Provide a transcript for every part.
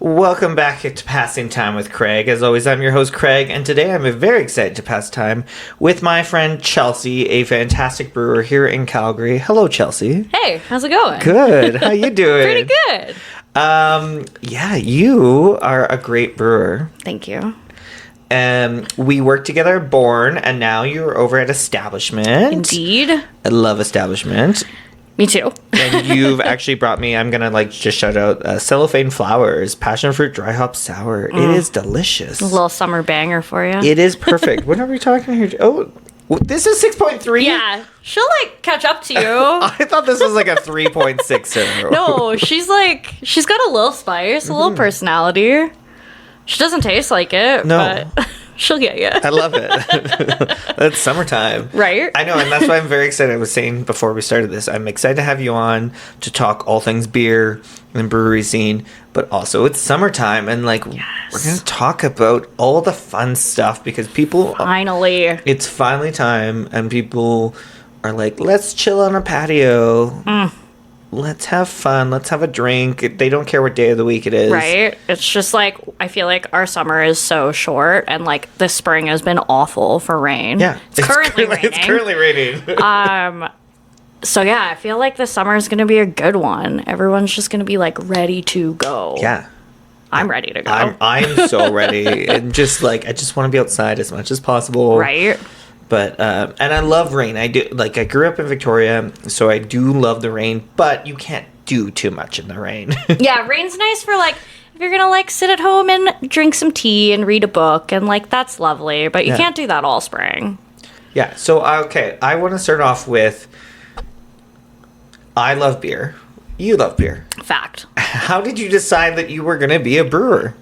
Welcome back to Passing Time with Craig. As always, I'm your host, Craig, and today I'm very excited to pass time with my friend Chelsea, a fantastic brewer here in Calgary. Hello, Chelsea. Hey, how's it going? Good. How you doing? Pretty good. Yeah, you are a great brewer. Thank you. We worked together at Born, and now you're over at Establishment. Indeed. I love Establishment. Me too. And you've actually brought me, I'm going to just shout out Cellophane Flowers, Passion Fruit Dry Hop Sour. It is delicious. A little summer banger for you. It is perfect. What are we talking here? Oh, this is 6.3? Yeah. She'll catch up to you. I thought this was like a 3.6. No, she's got a little spice, a little personality. She doesn't taste like it, No. but she'll get you. I love it. It's summertime. Right? I know, and that's why I'm very excited. I was saying before we started this, I'm excited to have you on to talk all things beer and brewery scene, but also it's summertime, and we're going to talk about all the fun stuff because people... Finally. It's finally time, and people are like, let's chill on a patio. Let's have fun. Let's have a drink. They don't care what day of the week it is. Right? It's just I feel like our summer is so short, and this spring has been awful for rain. Yeah. It's currently raining. It's currently raining. So yeah, I feel like the summer is going to be a good one. Everyone's just going to be ready to go. Yeah. I'm ready to go. I'm so ready. And I just want to be outside as much as possible. Right? But, and I love rain. I do, I grew up in Victoria, so I do love the rain, but you can't do too much in the rain. Yeah, rain's nice for if you're going to sit at home and drink some tea and read a book, and that's lovely, but you can't do that all spring. Yeah, so, okay, I want to start off with, I love beer. You love beer. Fact. How did you decide that you were going to be a brewer?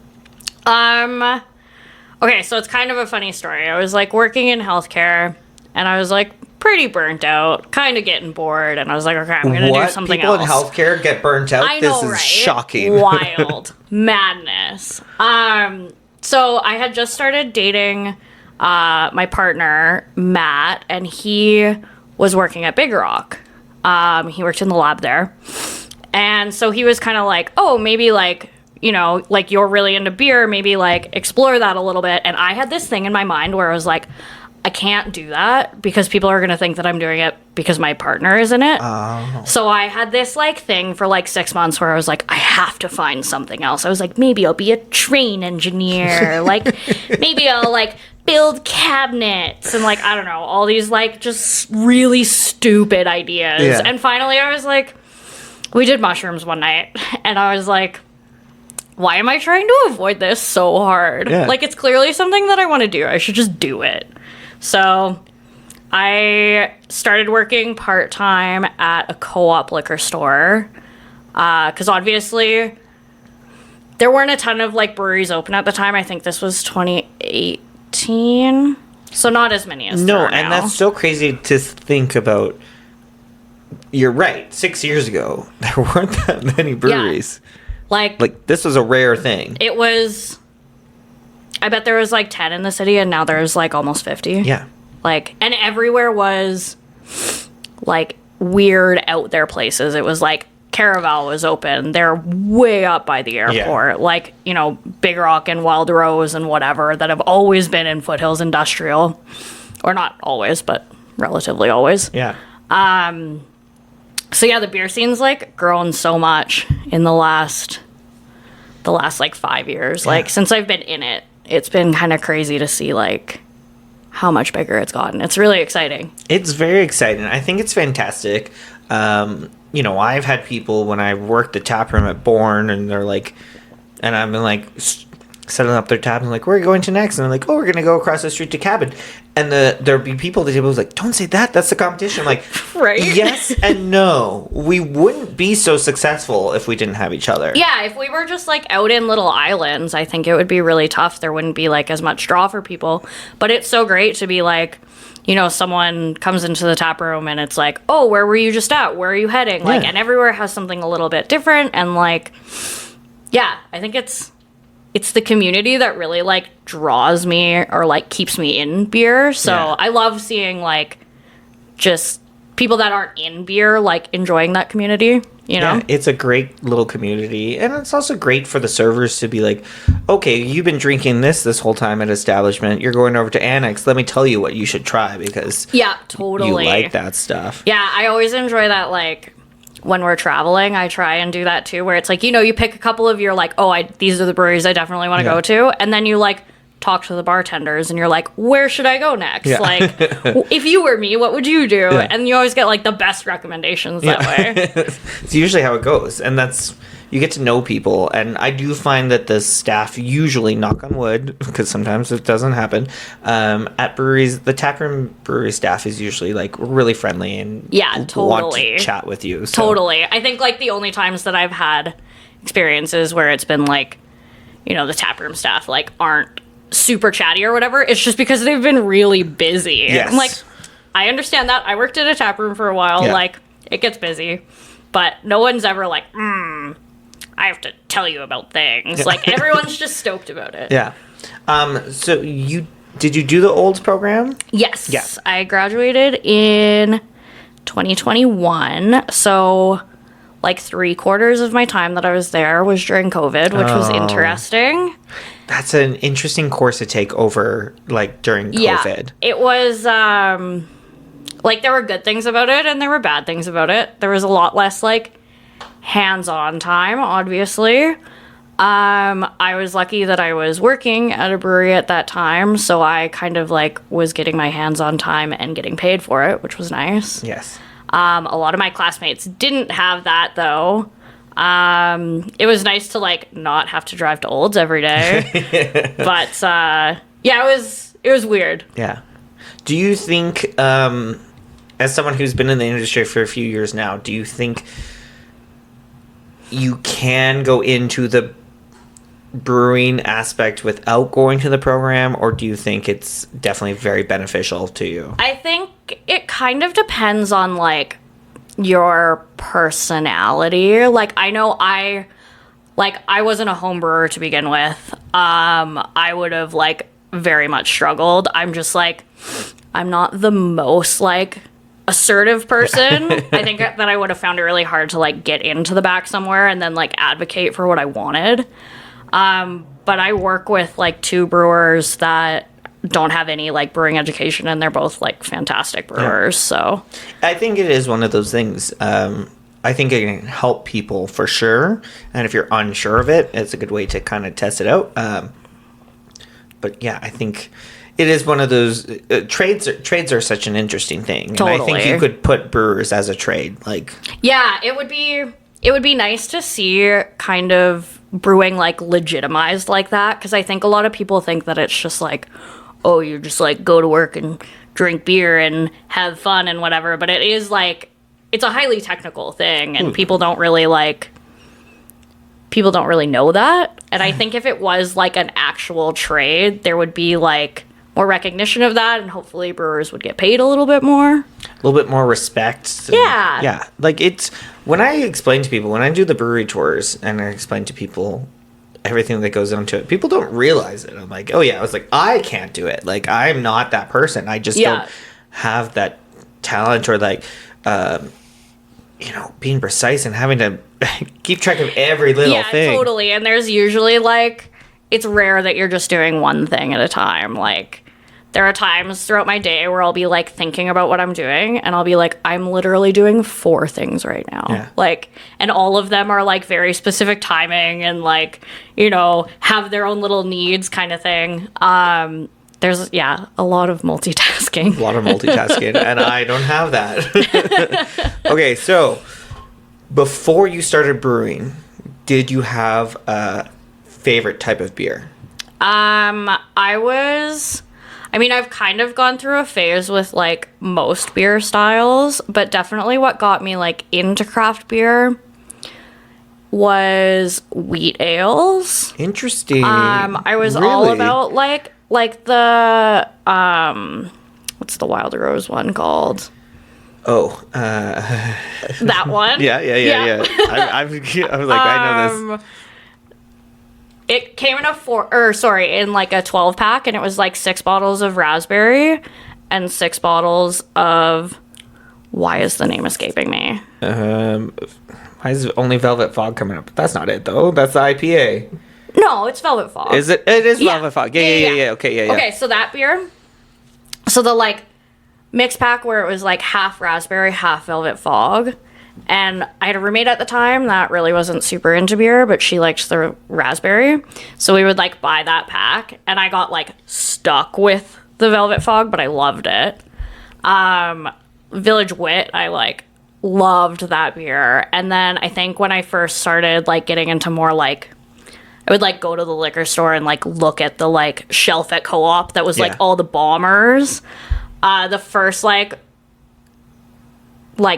Okay, so it's kind of a funny story. I was working in healthcare, and I was pretty burnt out, kind of getting bored, and I was okay, I'm going to do something People else. in healthcare get burnt out? I know, this is right? shocking. Wild. Madness. So I had just started dating my partner, Matt, and he was working at Big Rock. He worked in the lab there. And so he was kind of oh, maybe you're really into beer, maybe explore that a little bit. And I had this thing in my mind where I was I can't do that because people are going to think that I'm doing it because my partner is in it. Oh. So I had this thing for 6 months where I was I have to find something else. I was maybe I'll be a train engineer. Maybe I'll build cabinets and I don't know, all these just really stupid ideas. Yeah. And finally I was we did mushrooms one night and I was why am I trying to avoid this so hard? Yeah. It's clearly something that I want to do. I should just do it. So I started working part-time at a co-op liquor store because obviously there weren't a ton of breweries open at the time. I think this was 2018. So not as many as there are now. And that's so crazy to think about. You're right. 6 years ago, there weren't that many breweries. Yeah. This was a rare thing. It was, I bet there was 10 in the city, and now there's almost 50. Yeah. And everywhere was weird out there places. It was Caraval was open. They're way up by the airport. Yeah. Big Rock and Wild Rose and whatever that have always been in Foothills Industrial. Or not always, but relatively always. Yeah. So yeah, the beer scene's grown so much in the last 5 years. Yeah. Since I've been in it, it's been kind of crazy to see how much bigger it's gotten. It's really exciting. It's very exciting. I think it's fantastic. I've had people when I worked the tap room at Born, and they're and I've been setting up their tab and where are you going to next? And they're oh, we're gonna go across the street to Cabin. And there'd be people at the table who's don't say that's the competition. I'm right? Yes and no. We wouldn't be so successful if we didn't have each other. Yeah, if we were just out in little islands, I think it would be really tough. There wouldn't be as much draw for people. But it's so great to be someone comes into the tap room and it's oh, where were you just at? Where are you heading? Yeah. And everywhere has something a little bit different. And yeah, I think it's the community that really draws me or keeps me in beer. So yeah. I love seeing just people that aren't in beer, like, enjoying that community, you know? Yeah, it's a great little community, and it's also great for the servers to be like, okay, you've been drinking this whole time at establishment. You're going over to Annex. Let me tell you what you should try because Yeah, totally. you like that stuff. Yeah, I always enjoy that, like, when we're traveling, I try and do that too, where it's like, you pick a couple of your, like, these are the breweries I definitely want to go to, and then you, like, talk to the bartenders, and you're like, where should I go next? Yeah. Like, if you were me, what would you do? Yeah. And you always get, like, the best recommendations that way. It's usually how it goes, and that's you get to know people. And I do find that the staff usually, knock on wood, because sometimes it doesn't happen, at breweries, the taproom brewery staff is usually like really friendly and want totally to chat with you. So. Totally. I think like the only times that I've had experiences where it's been like, the taproom staff like aren't super chatty or whatever, it's just because they've been really busy. Yes. I'm like, I understand that. I worked at a taproom for a while. Yeah. Like, it gets busy, but no one's ever like, I have to tell you about things. Like, everyone's just stoked about it. Yeah. So did you do the Olds program? Yes. Yeah. I graduated in 2021. So, like, 3/4 of my time that I was there was during COVID, which was interesting. That's an interesting course to take over, like, during COVID. It was, like, there were good things about it and there were bad things about it. There was a lot less, like, hands-on time, obviously. I was lucky that I was working at a brewery at that time, so I kind of, like, was getting my hands-on time and getting paid for it, which was nice. Yes. A lot of my classmates didn't have that, though. It was nice to, like, not have to drive to Olds every day. But, yeah, it was weird. Yeah. Do you think, as someone who's been in the industry for a few years now, do you think you can go into the brewing aspect without going to the program, or do you think it's definitely very beneficial to you? I think it kind of depends on, like, your personality. Like, I know I wasn't a home brewer to begin with. I would have, like, very much struggled. I'm just, like, I'm not the most, like, assertive person. I think that I would have found it really hard to, like, get into the back somewhere and then, like, advocate for what I wanted. But I work with, like, 2 brewers that don't have any, like, brewing education, and they're both, like, fantastic brewers. Yeah. So I think it is one of those things. I think it can help people for sure, and if you're unsure of it, it's a good way to kind of test it out. But yeah, I think it is one of those trades are such an interesting thing. Totally. And I think you could put brewers as a trade. Like, yeah, it would be nice to see kind of brewing, like, legitimized like that, because I think a lot of people think that it's just like, oh, you just, like, go to work and drink beer and have fun and whatever, but it is, like, it's a highly technical thing, and people don't really know that. And I think if it was, like, an actual trade, there would be, like, more recognition of that, and hopefully brewers would get paid a little bit more. A little bit more respect. Yeah. Yeah. Like, it's, when I explain to people, when I do the brewery tours and I explain to people everything that goes into it, people don't realize it. I'm like, oh yeah, I was like, I can't do it. Like, I'm not that person. I just don't have that talent, or, like, being precise and having to keep track of every little thing. Yeah, totally. And there's usually, like, it's rare that you're just doing one thing at a time. Like, there are times throughout my day where I'll be, like, thinking about what I'm doing, and I'll be like, I'm literally doing 4 things right now. Yeah. Like, and all of them are, like, very specific timing and, like, have their own little needs kind of thing. There's, a lot of multitasking. And I don't have that. Okay, so before you started brewing, did you have a favorite type of beer? I've kind of gone through a phase with, like, most beer styles, but definitely what got me, like, into craft beer was wheat ales. Interesting. I was really? all about, like the, what's the Wild Rose one called? Oh, that one? Yeah. I was like, I know this. It came in in like a 12-pack, and it was like 6 bottles of raspberry and 6 bottles of Why is the name escaping me? Why is only Velvet Fog coming up? That's not it though. That's the IPA. No, it's Velvet Fog. Is it? It is Yeah. Velvet Fog. Yeah. Okay, yeah. Okay, so that beer. So the like mix pack where it was like half raspberry, half Velvet Fog. And I had a roommate at the time that really wasn't super into beer, but she liked the raspberry. So we would like buy that pack, and I got like stuck with the Velvet Fog, but I loved it. Village Wit, I like loved that beer. And then I think when I first started like getting into more like, I would like go to the liquor store and like look at the like shelf at Co-op that was like all the bombers. The first like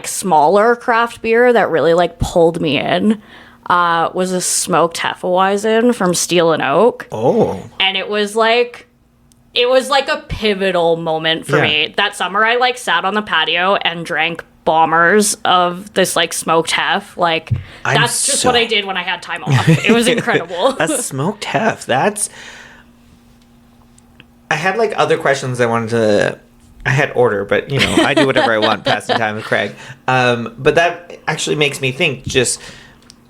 smaller craft beer that really like pulled me in was a smoked Hefeweizen from Steel and Oak. Oh. And it was like a pivotal moment for me. That summer I like sat on the patio and drank bombers of this like smoked hef. Like that's just what I did when I had time off. It was incredible. A smoked hef. I had like other questions I had order, but you know, I do whatever I want passing time with Craig. But that actually makes me think just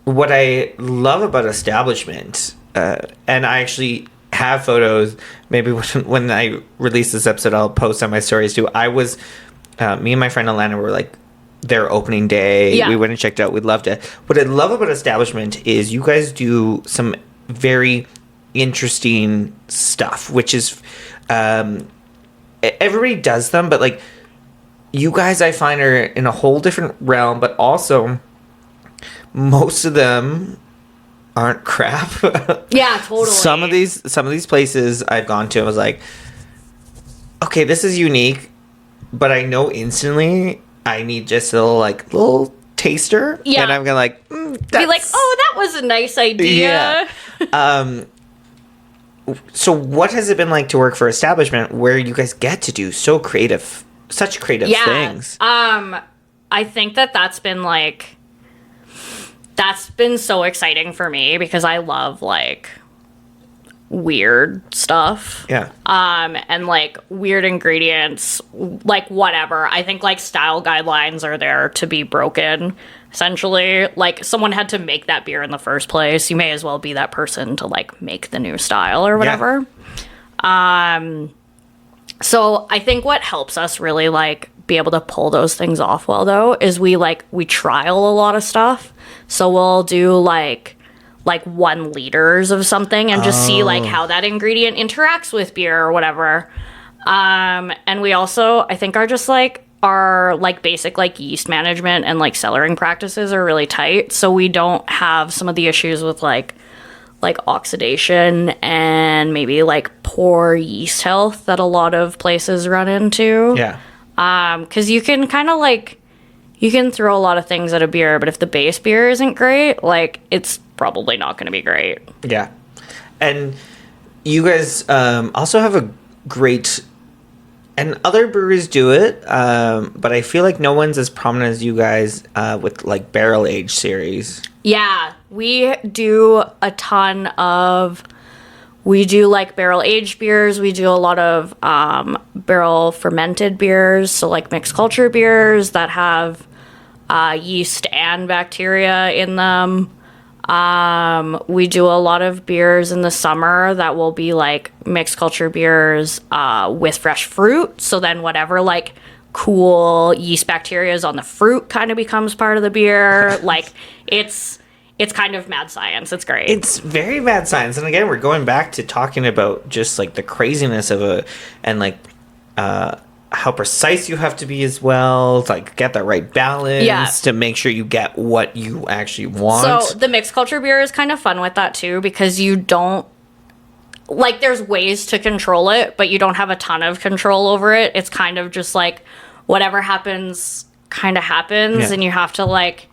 what I love about establishment. And I actually have photos. Maybe when I release this episode, I'll post on my stories too. I was, me and my friend Alana were like their opening day. Yeah. We went and checked it out. We loved it. What I love about establishment is you guys do some very interesting stuff, which is, everybody does them, but like you guys I find are in a whole different realm, but also most of them aren't crap. Yeah, totally. Some of these places I've gone to, I was like, okay, this is unique, but I know instantly I need just a little taster. Yeah. And I'm gonna like be like, oh, that was a nice idea. Yeah. So what has it been like to work for establishment where you guys get to do such creative things? I think that's been so exciting for me because I love like weird stuff. Yeah. And like weird ingredients, like whatever. I think like style guidelines are there to be broken. Essentially, like someone had to make that beer in the first place. You may as well be that person to like make the new style or whatever. Yeah. So I think what helps us really like be able to pull those things off well though is we trial a lot of stuff. So we'll do like 1 liters of something and just see like how that ingredient interacts with beer or whatever. And we also I think are just like our like basic like yeast management and like cellaring practices are really tight, so we don't have some of the issues with like oxidation and maybe like poor yeast health that a lot of places run into. Yeah. Because you can kind of like you can throw a lot of things at a beer, but if the base beer isn't great, like it's probably not going to be great. Yeah. And you guys also have a great, and other breweries do it, but I feel like no one's as prominent as you guys with like barrel age series. Yeah, we do a ton of. We do like barrel aged beers. We do a lot of barrel fermented beers, so like mixed culture beers that have yeast and bacteria in them. We do a lot of beers in the summer that will be like mixed culture beers with fresh fruit. So then whatever like cool yeast bacteria is on the fruit kind of becomes part of the beer. Like it's kind of mad science. It's great. It's very mad science. And again, we're going back to talking about just like the craziness of how precise you have to be as well, to like get the right balance to make sure you get what you actually want. So the mixed culture beer is kind of fun with that too, because you don't like there's ways to control it, but you don't have a ton of control over it. It's kind of just like whatever happens kind of happens, and you have to like,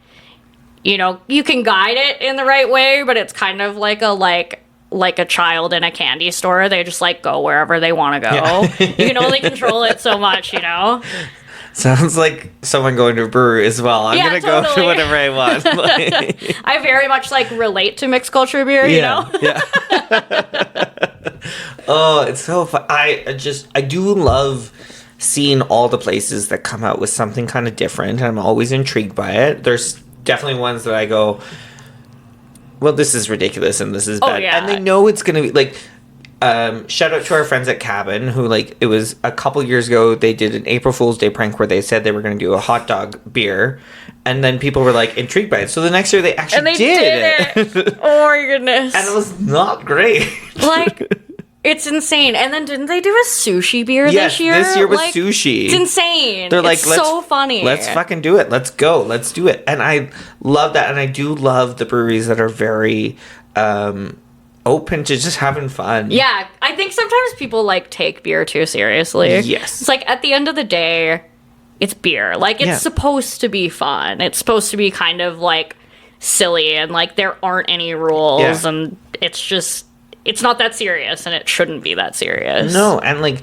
you know, you can guide it in the right way, but it's kind of like a child in a candy store. They just like go wherever they want to go. Yeah. You can only control it so much, you know? Sounds like someone going to a brewery as well. I'm going to go to whatever I want. I very much like relate to mixed culture beer, you know? Yeah. Oh, it's so fun. I do love seen all the places that come out with something kind of different. I'm always intrigued by it. There's definitely ones that I go, well, this is ridiculous and this is bad. Yeah. And they know it's going to be like, shout out to our friends at Cabin who, like, it was a couple years ago, they did an April Fool's Day prank where they said they were going to do a hot dog beer, and then people were like intrigued by it. So the next year they actually did it. Oh my goodness. And it was not great. Like, it's insane. And then didn't they do a sushi beer this year? This year was like, sushi. It's insane. They're like, it's so funny. Let's fucking do it. Let's go. Let's do it. And I love that. And I do love the breweries that are very open to just having fun. Yeah, I think sometimes people like take beer too seriously. Yes. It's like at the end of the day, it's beer. Like, it's supposed to be fun. It's supposed to be kind of like silly and like there aren't any rules and it's just, it's not that serious and it shouldn't be that serious. No, and like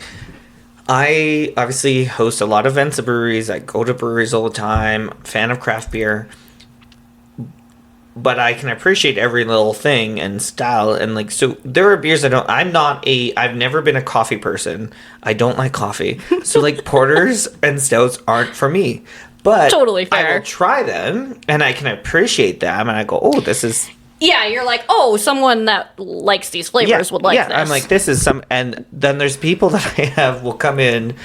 I obviously host a lot of events at breweries. I go to breweries all the time. Fan of craft beer. But I can appreciate every little thing and style. And like, so there are beers I've never been a coffee person. I don't like coffee. So like porters and stouts aren't for me. But totally fair. I will try them and I can appreciate them. And I go, oh, this is... Yeah, you're like, oh, someone that likes these flavors would like this. Yeah, I'm like, this is some... And then there's people that I have will come in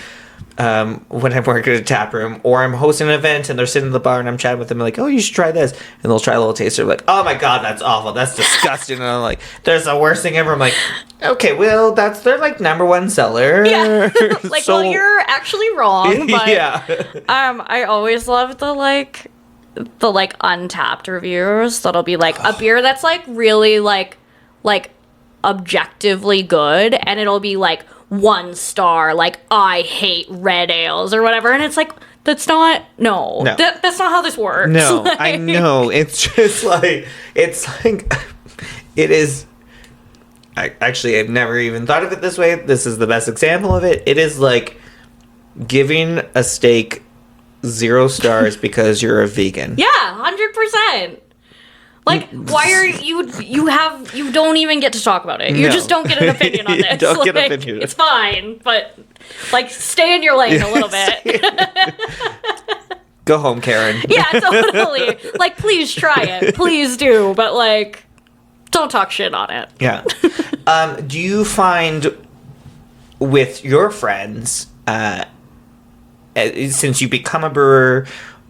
when I'm working at a tap room, or I'm hosting an event and they're sitting in the bar and I'm chatting with them like, oh, you should try this, and they'll try a little taster, like, oh my god, that's awful, that's disgusting, and I'm like, there's the worst thing ever. I'm like, okay, well, that's their like number one seller. Yeah. Like, so, well, you're actually wrong, but yeah. I always love the Untapped reviews that'll be like a beer that's like really like objectively good, and it'll be like 1 star, like, I hate red ales or whatever, and it's like, that's not that's not how this works. No, like, I know. It's just like, it is. I've never even thought of it this way. This is the best example of it. It is like giving a steak 0 stars because you're a vegan. Yeah, 100%. Like, why are you don't even get to talk about it. You just don't get an opinion on this. Don't like, get an opinion. It's fine, but like, stay in your lane a little bit. Go home, Karen. Yeah, totally. Like, please try it. Please do. But like, don't talk shit on it. Yeah. Do you find with your friends, since you become a brewer,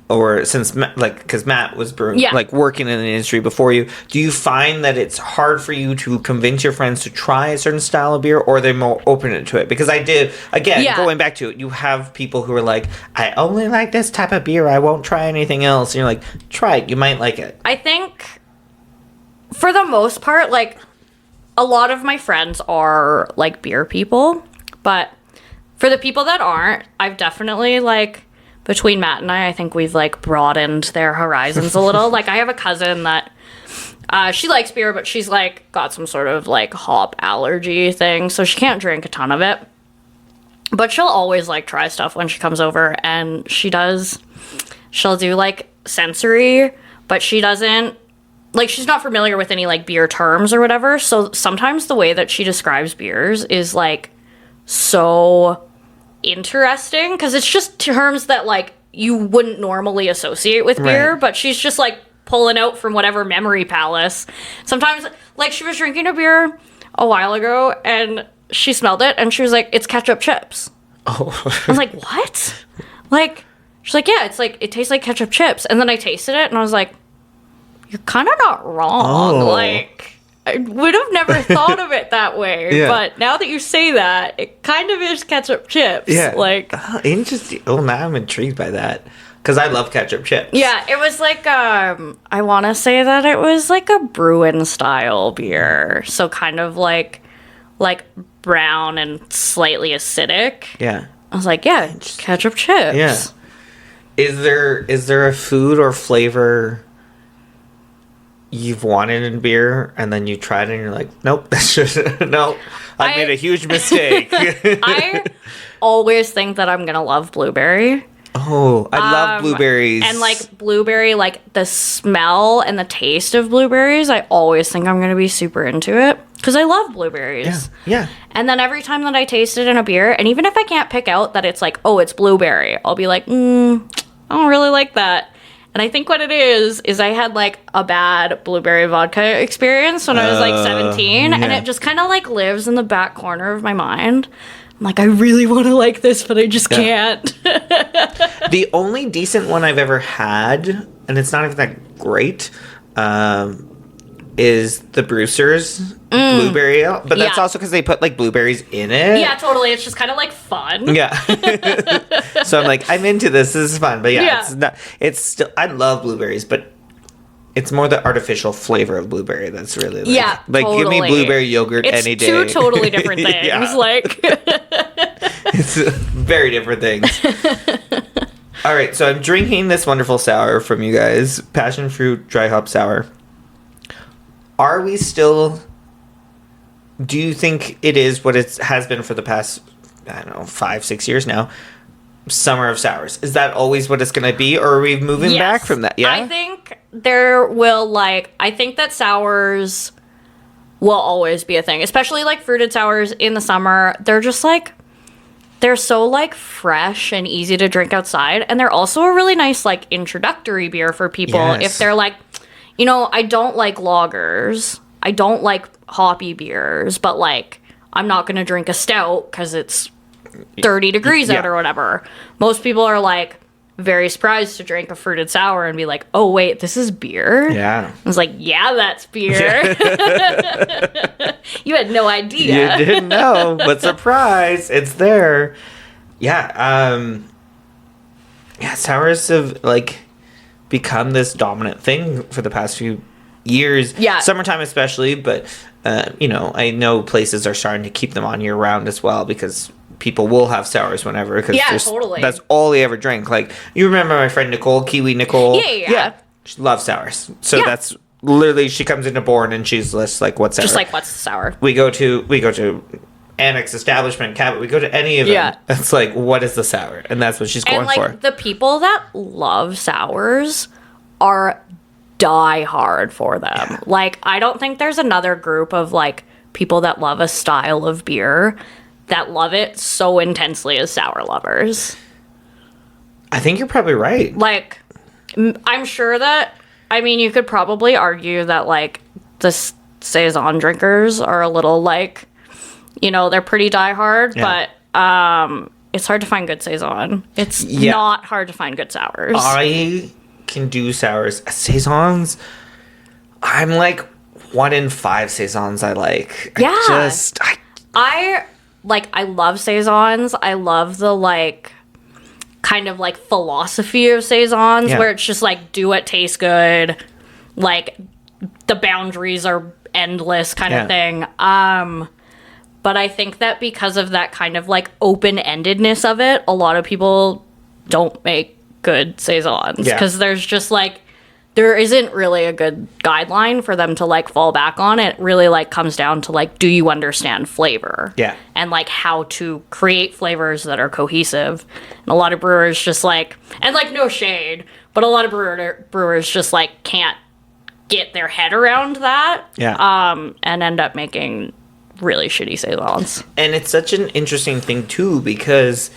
or since, like, because Matt was brewing, like, working in the industry before you, do you find that it's hard for you to convince your friends to try a certain style of beer, or are they more open to it? Because I did, again, going back to it, you have people who are like, I only like this type of beer, I won't try anything else. And you're like, try it, you might like it. I think, for the most part, like, a lot of my friends are, like, beer people, but for the people that aren't, I've definitely, like... Between Matt and I think we've, like, broadened their horizons a little. Like, I have a cousin that, she likes beer, but she's, like, got some sort of, like, hop allergy thing, so she can't drink a ton of it. But she'll always, like, try stuff when she comes over, and she'll do, like, sensory, but she doesn't, like, she's not familiar with any, like, beer terms or whatever, so sometimes the way that she describes beers is, like, so... interesting, because it's just terms that like you wouldn't normally associate with beer, but she's just like pulling out from whatever memory palace. Sometimes, like, she was drinking a beer a while ago and she smelled it and she was like, it's ketchup chips. Oh. I was like, what? Like, she's like, yeah, it's like, it tastes like ketchup chips. And then I tasted it and I was like, you're kind of not wrong. Like, I would have never thought of it that way, but now that you say that, it kind of is ketchup chips. Yeah. Like, interesting. Oh, now I'm intrigued by that. Because I love ketchup chips. Yeah, it was like, I want to say that it was like a Brewing style beer. So kind of like brown and slightly acidic. Yeah. I was like, yeah, ketchup chips. Yeah. Is there a food or flavor you've wanted in beer and then you tried it and you're like, nope, that's just no, I made a huge mistake. I always think that I'm gonna love blueberry, Oh, I love blueberries. And like blueberry, like the smell and the taste of blueberries, I always think I'm going to be super into it because I love blueberries. Yeah. And then every time that I taste it in a beer, and even if I can't pick out that it's like, oh, it's blueberry, I'll be like, I don't really like that. And I think what it is I had like a bad blueberry vodka experience when I was like 17, and it just kind of like lives in the back corner of my mind. I'm like, I really want to like this, but I just can't. The only decent one I've ever had, and it's not even that great, is the Brewster's blueberry ale. But that's also because they put like blueberries in it. Yeah, totally. It's just kind of like fun. Yeah. So I'm like, I'm into this. This is fun. But it's not. It's still. I love blueberries, but it's more the artificial flavor of blueberry that's really like totally. Give me blueberry yogurt it's any day. Two totally different things. Like it's very different things. All right, so I'm drinking this wonderful sour from you guys, passion fruit dry hop sour. Are we still? Do you think it is what it has been for the past, I don't know, 5-6 years now? Summer of sours. Is that always what it's going to be, or are we moving back from that? Yeah, I think there will I think that sours will always be a thing, especially like fruited sours in the summer. They're just like, they're so like fresh and easy to drink outside, and they're also a really nice like introductory beer for people if they're like, I don't like lagers, I don't like hoppy beers, but like I'm not going to drink a stout because it's 30 degrees out or whatever. Most people are like very surprised to drink a fruited sour and be like, oh wait, this is beer? Yeah. I was like, yeah, that's beer. You had no idea. You didn't know, but surprise, it's there. Yeah. Sours have like become this dominant thing for the past few years. Yeah. Summertime especially, but I know places are starting to keep them on year round as well because people will have sours whenever because totally. That's all they ever drink. Like, you remember my friend Nicole, Kiwi Nicole? Yeah. She loves sours. So that's literally, she comes into Bourne and she's just like, what's sour? Just like, what's the sour? We go to Annex Establishment, Cabot. We go to any of them. Yeah. It's like, what is the sour? And that's what she's going for. And like, the people that love sours are die hard for them. Yeah. Like, I don't think there's another group of like people that love a style of beer that love it so intensely as sour lovers. I think you're probably right. Like, I'm sure that, you could probably argue that like the Saison drinkers are a little like, they're pretty die hard, but it's hard to find good Saison. It's not hard to find good sours. I can do sours. Saisons, I'm like 1 in 5 Saisons I like. Yeah. I love Saisons. I love the like kind of like philosophy of Saisons where it's just like, do what tastes good. Like, the boundaries are endless kind of thing. But I think that because of that kind of like open-endedness of it, a lot of people don't make good Saisons because there's just like, there isn't really a good guideline for them to like fall back on. It really like comes down to like, do you understand flavor? Yeah. And like how to create flavors that are cohesive. And a lot of brewers just like, and like no shade, but a lot of brewers just like can't get their head around that. Yeah. And end up making really shitty Saisons. And it's such an interesting thing too because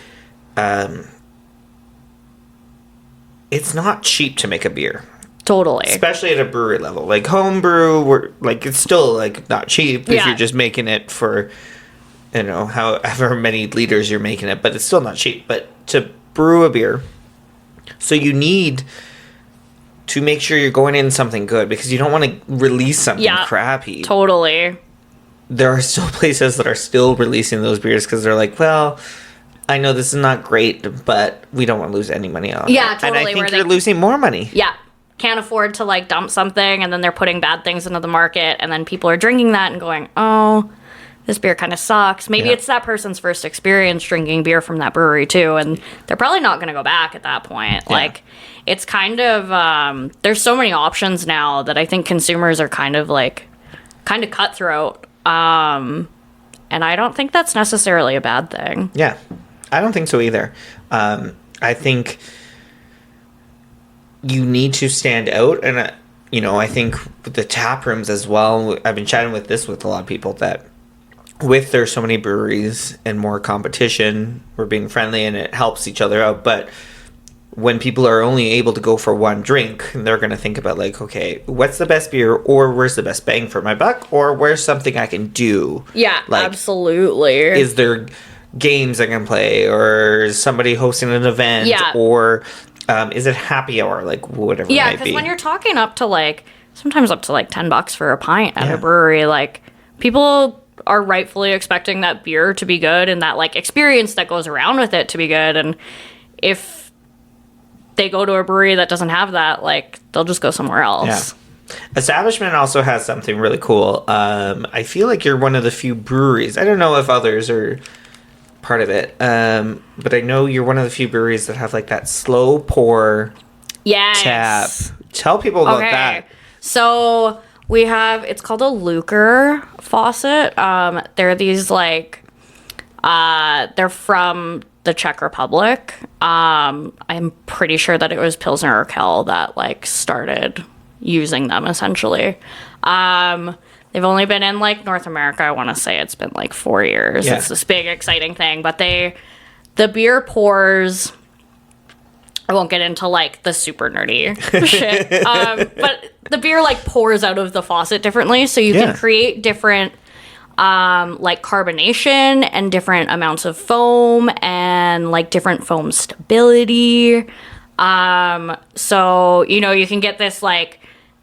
it's not cheap to make a beer. Totally. Especially at a brewery level. Like, home brew, it's still, like, not cheap if you're just making it for, however many liters you're making it. But it's still not cheap. But to brew a beer, so you need to make sure you're going in something good because you don't want to release something crappy. Totally. There are still places that are still releasing those beers because they're like, well, I know this is not great, but we don't want to lose any money on it. Yeah, totally. And I think you're losing more money. Yeah. Can't afford to like dump something and then they're putting bad things into the market and then people are drinking that and going, oh, this beer kind of sucks. Maybe it's that person's first experience drinking beer from that brewery too, and they're probably not going to go back at that point. Like, it's kind of there's so many options now that I think consumers are kind of cutthroat, and I don't think that's necessarily a bad thing. I don't think so either. I think you need to stand out, and I think with the tap rooms as well. I've been chatting with a lot of people that with there's so many breweries and more competition, we're being friendly and it helps each other out. But when people are only able to go for one drink, they're going to think about like, okay, what's the best beer, or where's the best bang for my buck, or where's something I can do? Yeah, like, absolutely. Is there games I can play, or is somebody hosting an event, or is it happy hour, like whatever it might be? Yeah, because when you're talking up to like, sometimes up to like $10 for a pint at a brewery, like people are rightfully expecting that beer to be good and that like experience that goes around with it to be good. And if they go to a brewery that doesn't have that, like they'll just go somewhere else. Yeah. Establishment also has something really cool. I feel like you're one of the few breweries. I don't know if others are part of it, but I know you're one of the few breweries that have like that slow pour tap. Tell people about that. So we have, it's called a Lucre faucet. They're these like, they're from the Czech Republic. I'm pretty sure that it was Pilsner Urquell that like started using them essentially. They've only been in like North America. I want to say it's been like 4 years. Yeah. It's this big exciting thing, but the beer pours. I won't get into like the super nerdy shit. But the beer like pours out of the faucet differently. So you can create different like carbonation and different amounts of foam and like different foam stability. So, you can get this like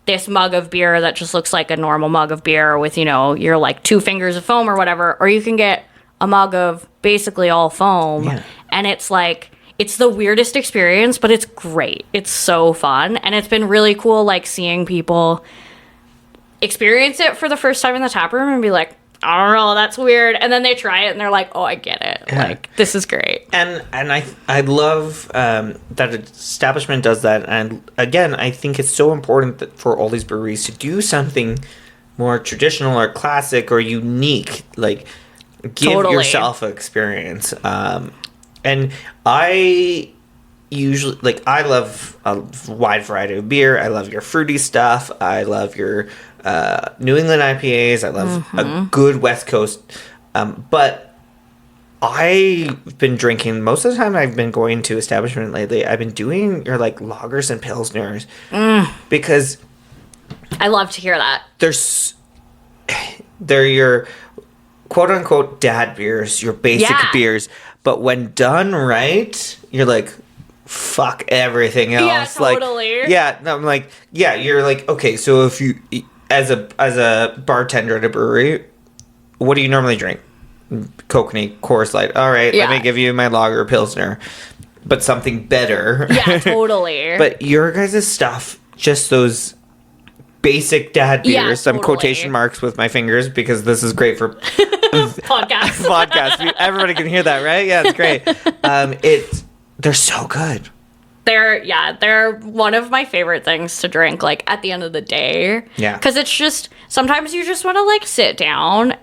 this mug of beer that just looks like a normal mug of beer with, your like 2 fingers of foam or whatever. Or you can get a mug of basically all foam. Yeah. And it's like, it's the weirdest experience, but it's great. It's so fun. And it's been really cool, like, seeing people experience it for the first time in the tap room and be like, I don't know, that's weird. And then they try it and they're like, oh, I get it. Yeah. Like, this is great. And I love that establishment does that. And again, I think it's so important that for all these breweries to do something more traditional or classic or unique. Like, give yourself an experience. And I usually, like, I love a wide variety of beer. I love your fruity stuff. I love your New England IPAs. I love a good West Coast. But I've been drinking, most of the time I've been going to establishment lately, I've been doing your, like, lagers and pilsners. Because I love to hear that. They're your quote-unquote dad beers, your basic beers. But when done right, you're like, fuck everything else. Yeah, totally. Like, I'm like, you're like, okay, so if you, as a bartender at a brewery, what do you normally drink? Kokanee, Coors Light. All right, let me give you my lager pilsner, but something better. Yeah, totally. But your guys' stuff, just those basic dad beers, some quotation marks with my fingers because this is great for podcast. Everybody can hear that, right? Yeah, it's great. They're so good. They're one of my favorite things to drink, like, at the end of the day. Yeah. Because it's just, sometimes you just want to, like, sit down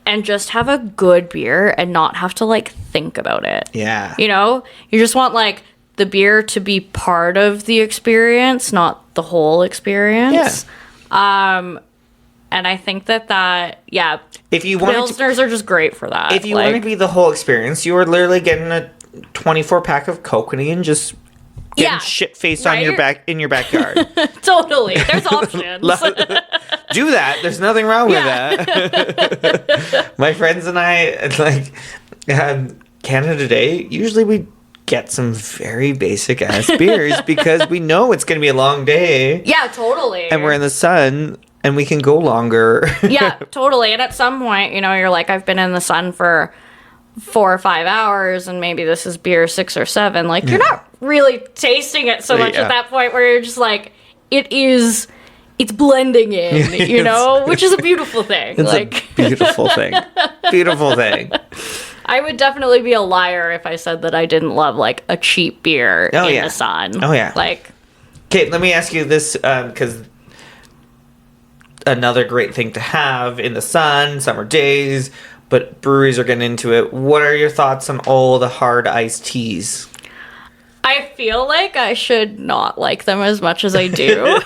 and just have a good beer and not have to, like, think about it. Yeah. You just want, like, the beer to be part of the experience, not the whole experience. Yeah. And I think that if you want Pilsners are just great for that. If you want to be the whole experience, you are literally getting a 24-pack of Kokanee and just getting shit-faced on your backyard. Totally. There's options. Do that. There's nothing wrong with that. My friends and I, like, Canada Day, usually we get some very basic ass beers because we know it's going to be a long day. Yeah, totally. And we're in the sun and we can go longer. Yeah, totally. And at some point, you're like, I've been in the sun for 4 or 5 hours and maybe this is beer 6 or 7. Like, you're not really tasting it so much at that point where you're just like, it's blending in, which is a beautiful thing. It's a beautiful thing. Beautiful thing. I would definitely be a liar if I said that I didn't love, like, a cheap beer in the sun. Oh, yeah. Like, okay, let me ask you this, because another great thing to have in the sun, summer days, but breweries are getting into it. What are your thoughts on all the hard iced teas? I feel like I should not like them as much as I do.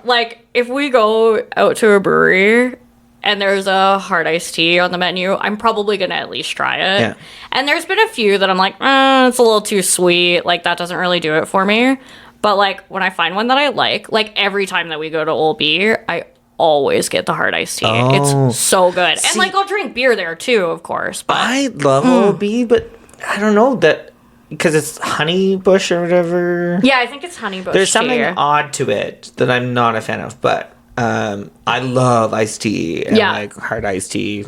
Like if we go out to a brewery and there's a hard iced tea on the menu, I'm probably gonna at least try it. Yeah. And there's been a few that I'm like, it's a little too sweet. Like that doesn't really do it for me. But like when I find one that I like every time that we go to Old B, I always get the hard iced tea. Oh. It's so good. See, and like I'll drink beer there too, of course. But I love OB, but I don't know that because it's honey bush or whatever. yeah, I think it's honey bush There's something tea. odd to it that I'm not a fan of, but I love iced tea and Yeah. like hard iced tea.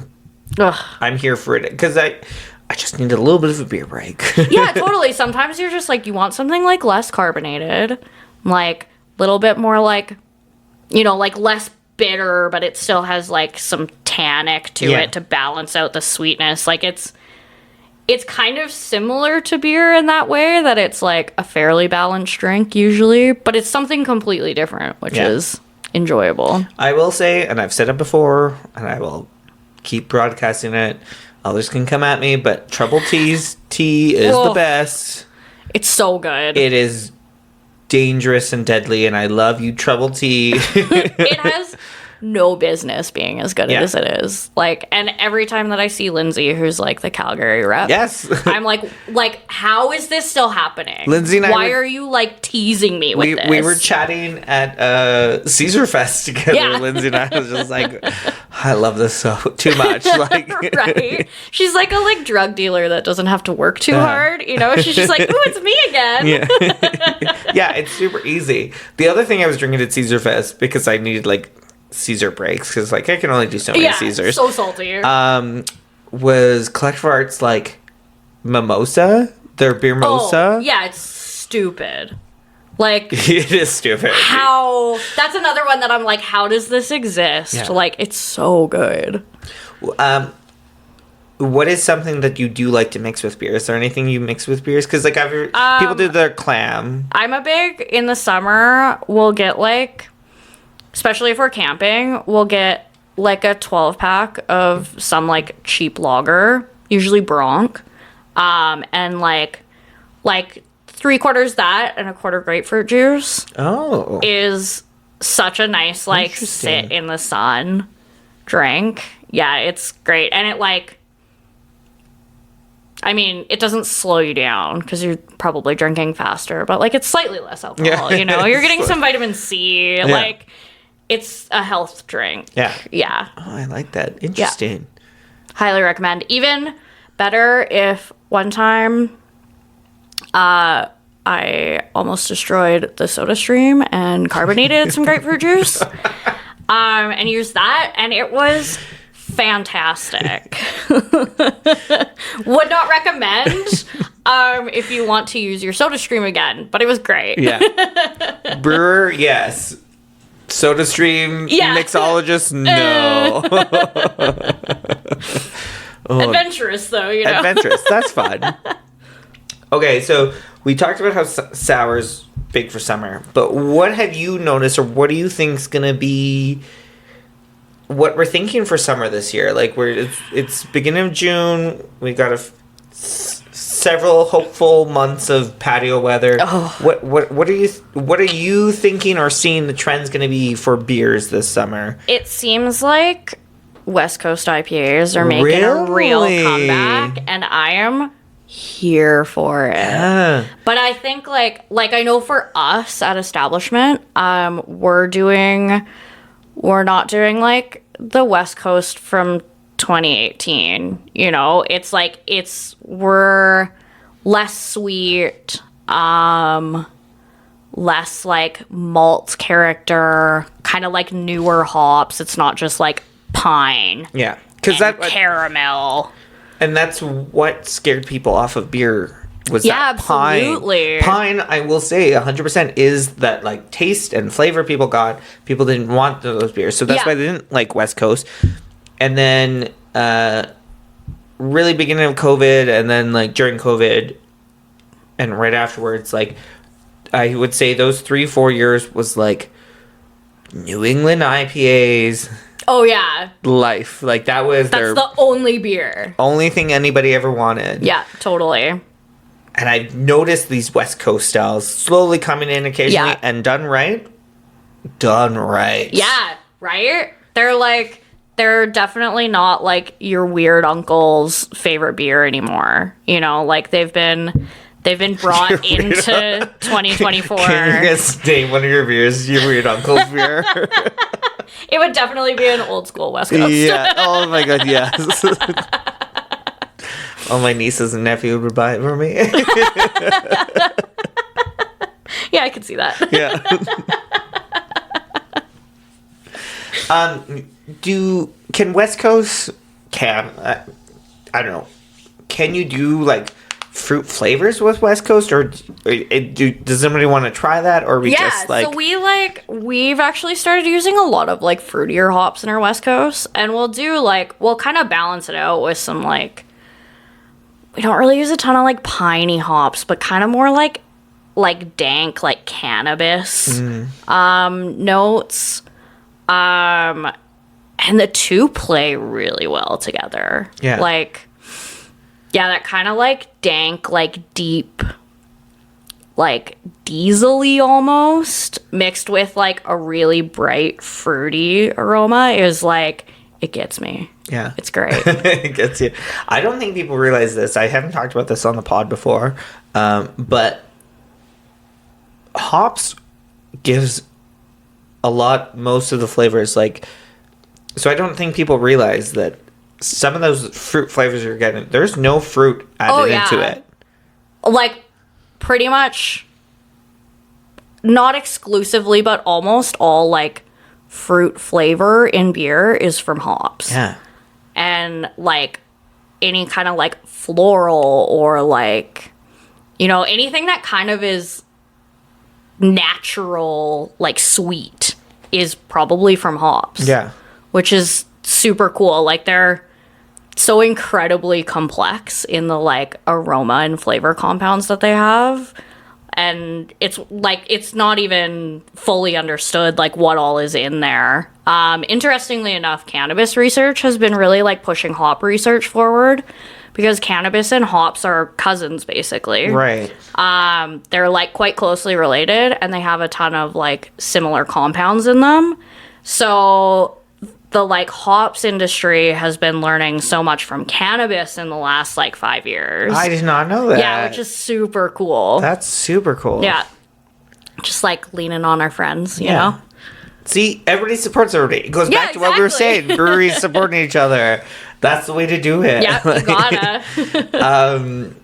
Ugh. I'm here for it because I just need a little bit of a beer break. Yeah, totally. Sometimes you're just like, you want something like less carbonated, like a little bit more like, like less bitter, but it still has like some tannic to Yeah. it to balance out the sweetness. Like it's kind of similar to beer in that way that it's like a fairly balanced drink usually, but it's something completely different, which Yeah. is enjoyable. I will say, and I've said it before, and I will keep broadcasting it. Others can come at me, but Trouble Tea's tea is the Whoa. best. It's so good. It is dangerous and deadly, and I love you, Trouble Tea. It has no business being as good Yeah. as it is. Like, and every time that I see Lindsay, who's like the Calgary rep, Yes. I'm like, how is this still happening? Lindsay and I why were- are you like teasing me with this? we were chatting at Caesar Fest together. Yeah. Lindsay and I was just like, I love this so too much. Like, Right? She's like a like drug dealer that doesn't have to work too hard. She's just like, ooh, it's me again. Yeah. Yeah, it's super easy. The other thing I was drinking at Caesar Fest because I needed like Caesar breaks because like I can only do so many Yeah, Caesars. so salty. Was Collective Arts like mimosa? Their beer mimosa? Oh, yeah, it's stupid. Like, It is stupid. how? That's another one that I'm like, how does this exist? Yeah. Like, it's so good. What is something that you do like to mix with beer? Is there anything you mix with beers? Because like people do their clam. I'm a big, in the summer, we'll get like, especially if we're camping, we'll get like a 12 pack of some like cheap lager, usually Bronc, and like 3/4 that and a quarter grapefruit juice Oh. is such a nice like Interesting. sit in the sun drink. Yeah, it's great. And it like, I mean, it doesn't slow you down because you're probably drinking faster, but like it's slightly less alcohol, Yeah. You're getting some vitamin C. Like, it's a health drink. Yeah. Yeah. Oh, I like that. Interesting. Highly recommend. Even better if one time I almost destroyed the soda stream and carbonated some grapefruit juice and used that, and it was fantastic. Would not recommend if you want to use your soda stream again, but it was great. Yeah. Brewer, yes. Soda stream, Yeah. mixologist, no. Adventurous though, Adventurous. That's fun. Okay, so we talked about how sour's big for summer, but what have you noticed, or what do you think's gonna be what we're thinking for summer this year? Like it's beginning of June. We got several hopeful months of patio weather. Oh. What are you thinking or seeing the trend's gonna be for beers this summer? It seems like West Coast IPAs are making a real Really? comeback, and I am here for it. Ah. But I think like I know for us at Establishment, we're not doing like the West Coast from 2018. It's like we're less sweet, less like malt character, kind of like newer hops. It's not just like pine. Yeah, because And caramel. And that's what scared people off of beer was Yeah, that pine. absolutely. Pine, I will say, 100% is that like taste and flavor people got. People didn't want those beers, so that's Yeah. why they didn't like West Coast. And then, really beginning of COVID, and then like during COVID, and right afterwards, like I would say those 3-4 years was like New England IPAs Oh yeah, life. Like that was that's their the only beer. only thing anybody ever wanted. Yeah, totally. And I've noticed these West Coast styles slowly coming in occasionally, Yeah. and done right. Done right. Yeah, right? They're definitely not like your weird uncle's favorite beer anymore. You know, like they've been brought into 2024. Can you guys name one of your beers, your weird uncle's beer? It would definitely be an old school West Coast. Yeah. Oh my god, yes. All my nieces and nephews would buy it for me. Yeah, I could see that. Yeah. Can West Coast I don't know. Can you do like fruit flavors with West Coast, or does somebody want to try that, or we just like? So we've actually started using a lot of like fruitier hops in our West Coast, and we'll kind of balance it out with some like. We don't really use a ton of like piney hops, but kind of more like dank, like cannabis notes. And the two play really well together. Yeah. That kind of like dank, like deep, like diesel-y almost, mixed with like a really bright fruity aroma is like, it gets me. Yeah. It's great. It gets you. I don't think people realize this. I haven't talked about this on the pod before, but hops gives most of the flavors, like, so I don't think people realize that some of those fruit flavors you're getting, there's no fruit added into it. Like, pretty much, not exclusively, but almost all, like, fruit flavor in beer is from hops. Yeah. And, like, any kind of, like, floral or, like, you know, anything that kind of is natural, like, sweet is probably from hops. Yeah. Which is super cool. Like, they're so incredibly complex in the, like, aroma and flavor compounds that they have. And it's, like, it's not even fully understood, like, what all is in there. Interestingly enough, cannabis research has been really, like, pushing hop research forward. Because cannabis and hops are cousins, basically. Right. They're, like, quite closely related. And they have a ton of, like, similar compounds in them. So the like hops industry has been learning so much from cannabis in the last like 5 years. I did not know that. Yeah, which is super cool. That's super cool. Yeah. Just like leaning on our friends, you know? See, everybody supports everybody. It goes back to what we were saying. Breweries supporting each other. That's the way to do it. Yeah, you gotta.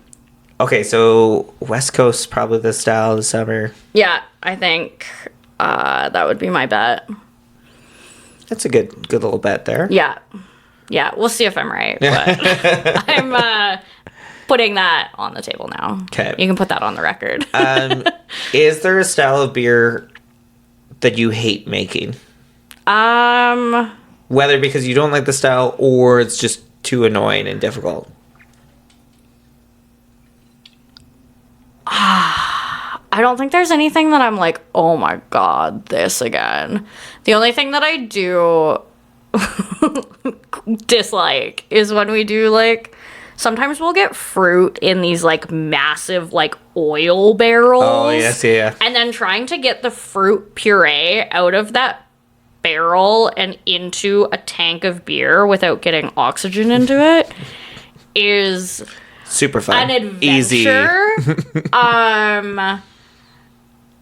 Okay, so West Coast probably the style of the summer. Yeah, I think that would be my bet. That's a good little bet there. Yeah. Yeah, we'll see if I'm right. But I'm putting that on the table now. Okay. You can put that on the record. Is there a style of beer that you hate making? Whether because you don't like the style or it's just too annoying and difficult. I don't think there's anything that I'm like, oh my god, this again. The only thing that I do dislike is when we do like, sometimes we'll get fruit in these like massive like oil barrels. Oh, yes, yeah. And then trying to get the fruit puree out of that barrel and into a tank of beer without getting oxygen into it is super fun. an adventure. Easy.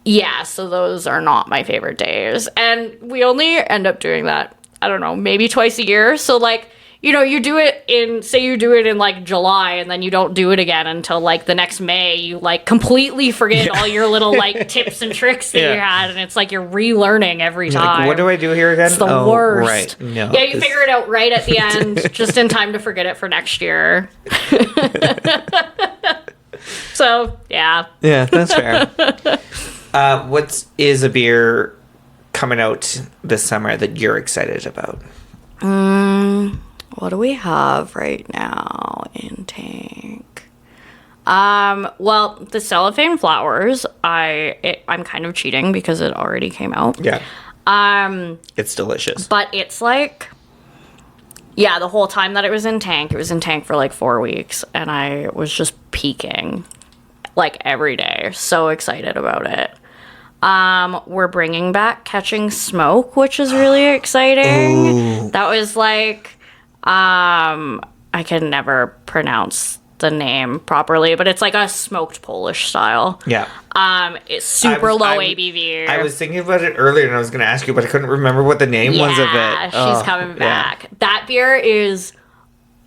Yeah, so those are not my favorite days. And we only end up doing that, I don't know, maybe twice a year. So, like, you know, you do it in, like, July, and then you don't do it again until, like, the next May. You, like, completely forget all your little, like, tips and tricks that you had, and it's like you're relearning every time. Like, what do I do here again? It's the worst. Right. No, yeah, you figure it out right at the end, just in time to forget it for next year. So, yeah. Yeah, that's fair. What is a beer coming out this summer that you're excited about? What do we have right now in tank? Well, the cellophane flowers, I'm kind of cheating because it already came out. Yeah. It's delicious. But it's like, yeah, the whole time that it was in tank for like 4 weeks, and I was just peaking. like every day. So excited about it. We're bringing back Catching Smoke, which is really exciting. Ooh. That was like, I can never pronounce the name properly, but it's like a smoked Polish style. Yeah. It's super low ABV. I was thinking about it earlier and I was going to ask you, but I couldn't remember what the name was of it. Yeah, she's coming back. Yeah. That beer is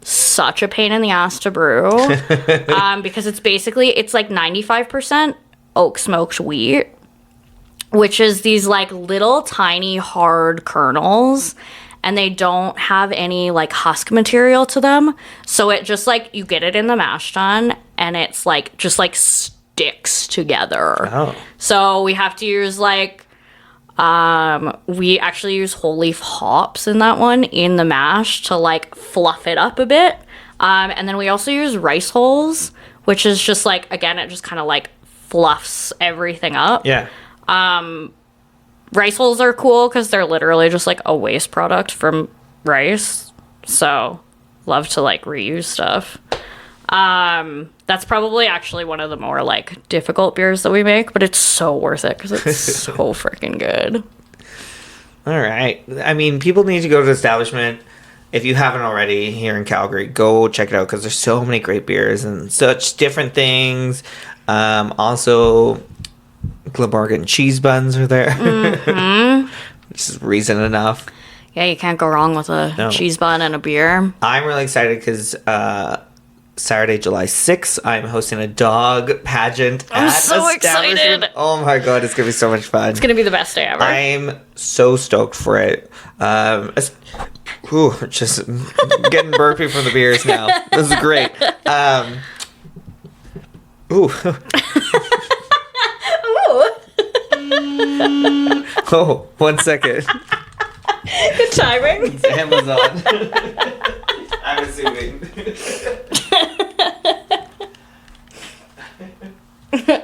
such a pain in the ass to brew because it's like 95% oak smoked wheat, which is these like little tiny hard kernels, and they don't have any like husk material to them. So it just like, you get it in the mash tun and it's like just like sticks together. Oh. So we have to use like, we actually use whole leaf hops in that one in the mash to like fluff it up a bit. And then we also use rice hulls, which is just like, again, it just kind of like fluffs everything up. Yeah. Rice hulls are cool because they're literally just like a waste product from rice. So love to like reuse stuff. That's probably actually one of the more like difficult beers that we make, but it's so worth it because it's so freaking good. All right. I mean, people need to go to the establishment. If you haven't already here in Calgary, go check it out because there's so many great beers and such different things. Also, Glenbargan cheese buns are there, which is reason enough. Yeah, you can't go wrong with a cheese bun and a beer. I'm really excited because Saturday, July 6th, I'm hosting a dog pageant I'm at so establishment. excited. Oh my god, it's gonna be so much fun. It's gonna be the best day ever. I'm so stoked for it. Just getting burpy from the beers now. This is great. Ooh. Oh, 1 second. Good timing. It's Amazon. I'm assuming.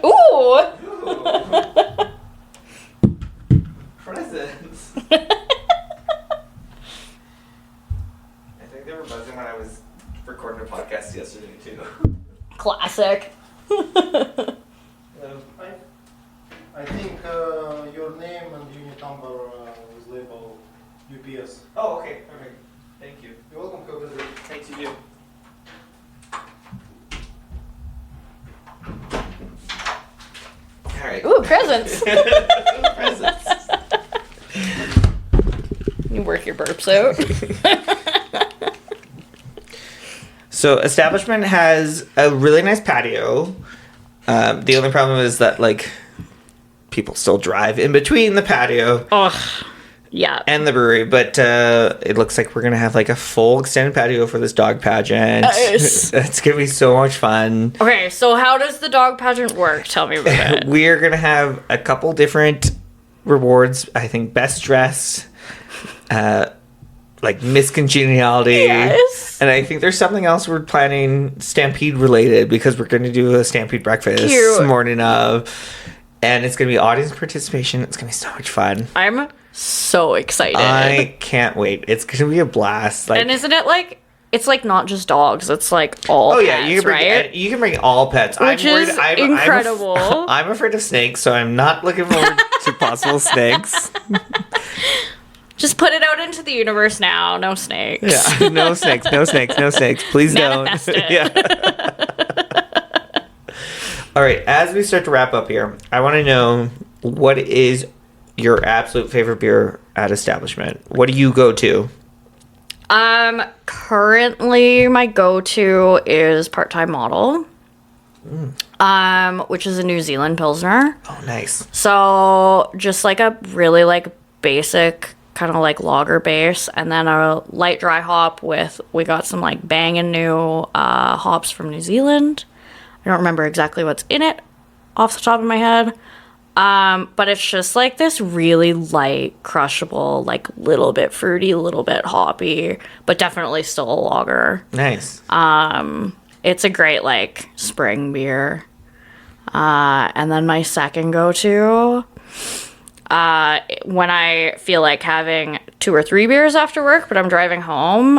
Ooh. Presents. I think they were buzzing when I was recording a podcast yesterday too. Classic. I think your name and unit number is labeled UPS. Oh, okay, perfect. Thank you. You're welcome, go visit. Thanks you. All right. Ooh, presents. Presents. You work your burps out. So, establishment has a really nice patio. The only problem is that, like, people still drive in between the patio Ugh. Yeah. and the brewery, but it looks like we're going to have, like, a full extended patio for this dog pageant. Nice. It's going to be so much fun. Okay, so how does the dog pageant work? Tell me about it. We're going to have a couple different rewards. I think best dress, like Miss Congeniality. Yes. And I think there's something else we're planning Stampede related because we're going to do a Stampede breakfast Cute. morning of. And it's going to be audience participation. It's going to be so much fun. I'm so excited. I can't wait. It's going to be a blast. Like, and isn't it like, it's like not just dogs, it's like all oh pets, yeah, you can bring right? you can bring all pets. Which is incredible. I'm afraid of snakes, so I'm not looking forward to possible snakes. Just put it out into the universe now. No snakes. Yeah, no snakes, no snakes, no snakes. Please Manifest don't. it. Yeah. All right, as we start to wrap up here, I want to know what is your absolute favorite beer at establishment? What do you go to? Currently my go-to is Part-Time Model. Which is a New Zealand Pilsner. Oh, nice. So just like a really like basic kind of like lager base, and then a light dry hop with, we got some like banging new hops from New Zealand. I don't remember exactly what's in it off the top of my head. But it's just like this really light, crushable, like little bit fruity, little bit hoppy, but definitely still a lager. Nice. It's a great like spring beer. And then my second go-to, when I feel like having 2 or 3 beers after work, but I'm driving home,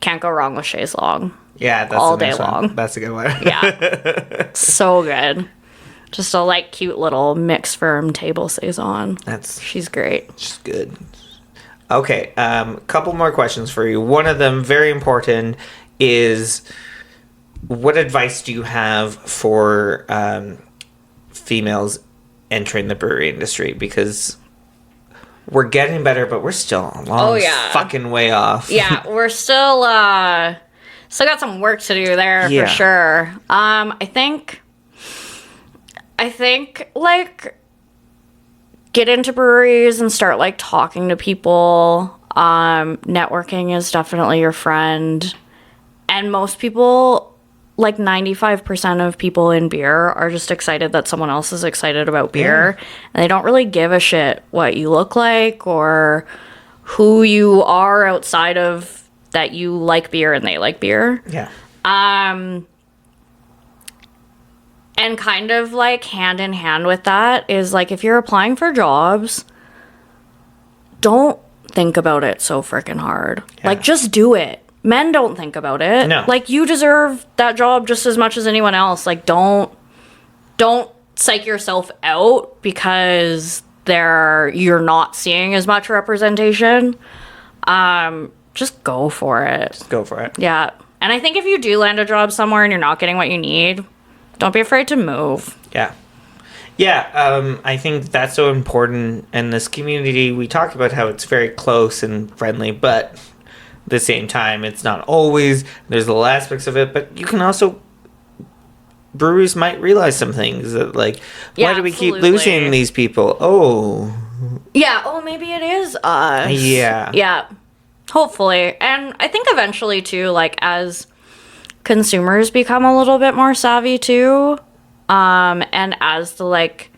can't go wrong with Chaise Long. Yeah, that's all the day next one. long. That's a good one. Yeah. So good. Just a like cute little mixed firm table saison. She's great. She's good. Okay, couple more questions for you. One of them, very important, is what advice do you have for females entering the brewery industry? Because we're getting better, but we're still a long fucking way off. Yeah, we're still got some work to do there for sure. I think like get into breweries and start like talking to people. Networking is definitely your friend. And most people, like 95% of people in beer are just excited that someone else is excited about beer. Yeah. And they don't really give a shit what you look like or who you are outside of that you like beer and they like beer. Yeah. And kind of like hand in hand with that is like if you're applying for jobs, don't think about it so freaking hard. Yeah. Like just do it. Men don't think about it. No. Like you deserve that job just as much as anyone else. Like don't psych yourself out because you're not seeing as much representation. Just go for it. Just go for it. Yeah. And I think if you do land a job somewhere and you're not getting what you need, don't be afraid to move. Yeah. Yeah, I think that's so important. And this community, we talked about how it's very close and friendly, but at the same time, it's not always. There's little aspects of it, but you can also... Breweries might realize some things that, like, why do we keep losing these people? Oh. Yeah, maybe it is us. Yeah. Yeah. Hopefully. And I think eventually, too, like, as consumers become a little bit more savvy, too, and as the, like,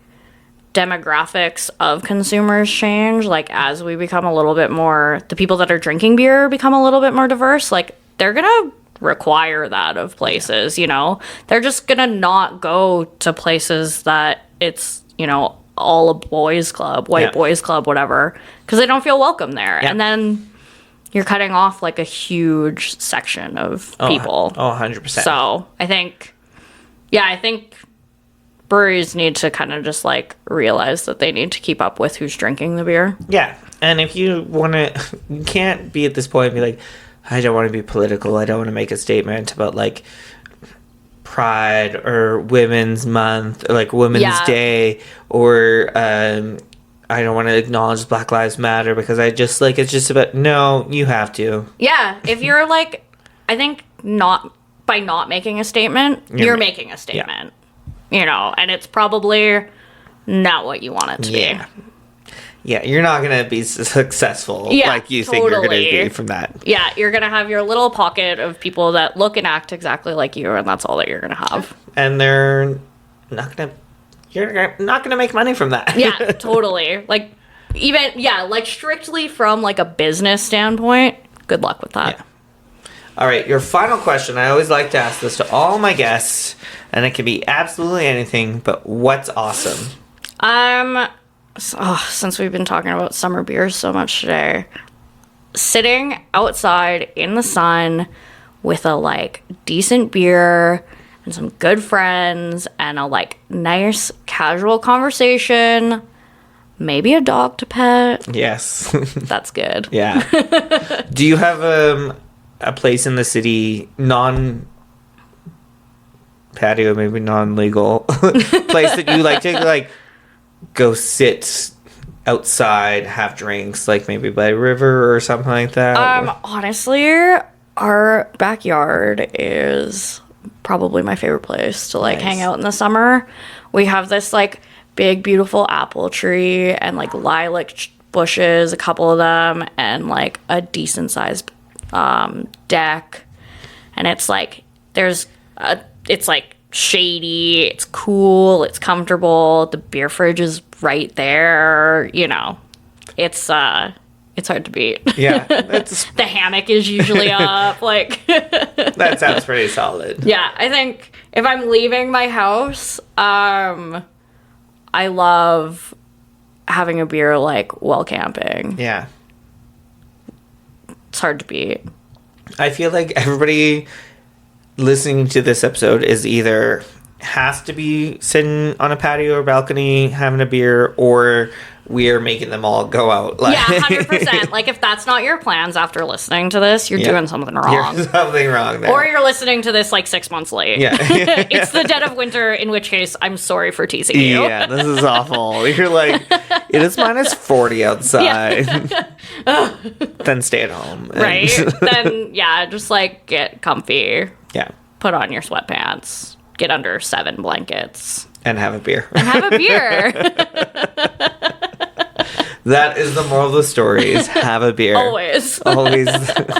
demographics of consumers change, like, as we become a little bit more, the people that are drinking beer become a little bit more diverse, like, they're gonna require that of places, you know? They're just gonna not go to places that it's, you know, all a boys club, white boys club, whatever, because they don't feel welcome there. Yeah. And then you're cutting off like a huge section of people. 100%. So I think breweries need to kind of just like realize that they need to keep up with who's drinking the beer. Yeah. And if you want to, you can't be at this point and be like, I don't want to be political. I don't want to make a statement about like Pride or Women's Month or like Women's Day or I don't want to acknowledge Black Lives Matter because I just like it's just about no, you have to. Yeah, if you're like, I think by not making a statement, you're making a statement. Yeah. You know, and it's probably not what you want it to be. Yeah, you're not going to be successful like you think you're going to be from that. Yeah, you're going to have your little pocket of people that look and act exactly like you, and that's all that you're going to have. And they're not going to... You're not going to make money from that. Yeah, totally. Like, even... Yeah, like, strictly from, like, a business standpoint, good luck with that. Yeah. All right, your final question. I always like to ask this to all my guests, and it can be absolutely anything, but what's awesome? Since we've been talking about summer beers so much today, sitting outside in the sun with a like decent beer and some good friends and a like nice casual conversation, maybe a dog to pet. Yes. That's good. Yeah. Do you have a place in the city, non-patio, maybe non-legal, place that you like to like go sit outside, have drinks, like maybe by a river or something like that? Honestly, our backyard is probably my favorite place to like hang out in the summer. We have this like big beautiful apple tree and like lilac bushes, a couple of them, and like a decent sized deck, and it's like it's like shady, it's cool, it's comfortable, the beer fridge is right there, you know, it's hard to beat. Yeah. The hammock is usually up, like that sounds pretty solid. Yeah, I think if I'm leaving my house, I love having a beer like while camping. Yeah. It's hard to beat. I feel like everybody listening to this episode is either has to be sitting on a patio or balcony having a beer, or we are making them all go out. Yeah, 100%. Like, if that's not your plans after listening to this, you're doing something wrong. There's something wrong there. Or you're listening to this like 6 months late. Yeah. It's the dead of winter, in which case I'm sorry for teasing you. Yeah, this is awful. You're like, it is minus 40 outside. Then stay at home. Right? Then, yeah, just like get comfy. Yeah. Put on your sweatpants. Get under 7 blankets. And have a beer. And have a beer. That is the moral of the story, is have a beer. Always. Always.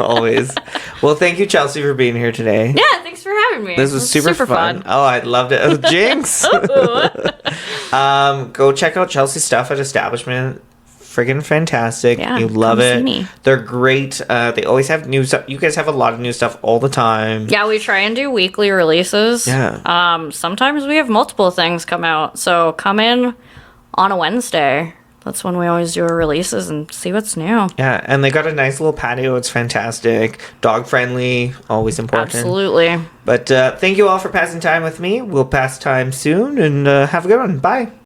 Always. Well, thank you, Chelsea, for being here today. Yeah, thanks for having me. This was super fun. Oh, I loved it. Oh, Jinx. Go check out Chelsea's stuff at Establishment. Friggin' fantastic. Yeah, you love come it. see me. They're great. They always have new stuff. You guys have a lot of new stuff all the time. Yeah, we try and do weekly releases. Yeah. Sometimes we have multiple things come out. So come in on a Wednesday. That's when we always do our releases and see what's new. Yeah, and they got a nice little patio. It's fantastic. Dog friendly, always important. Absolutely. But thank you all for passing time with me. We'll pass time soon, and have a good one. Bye.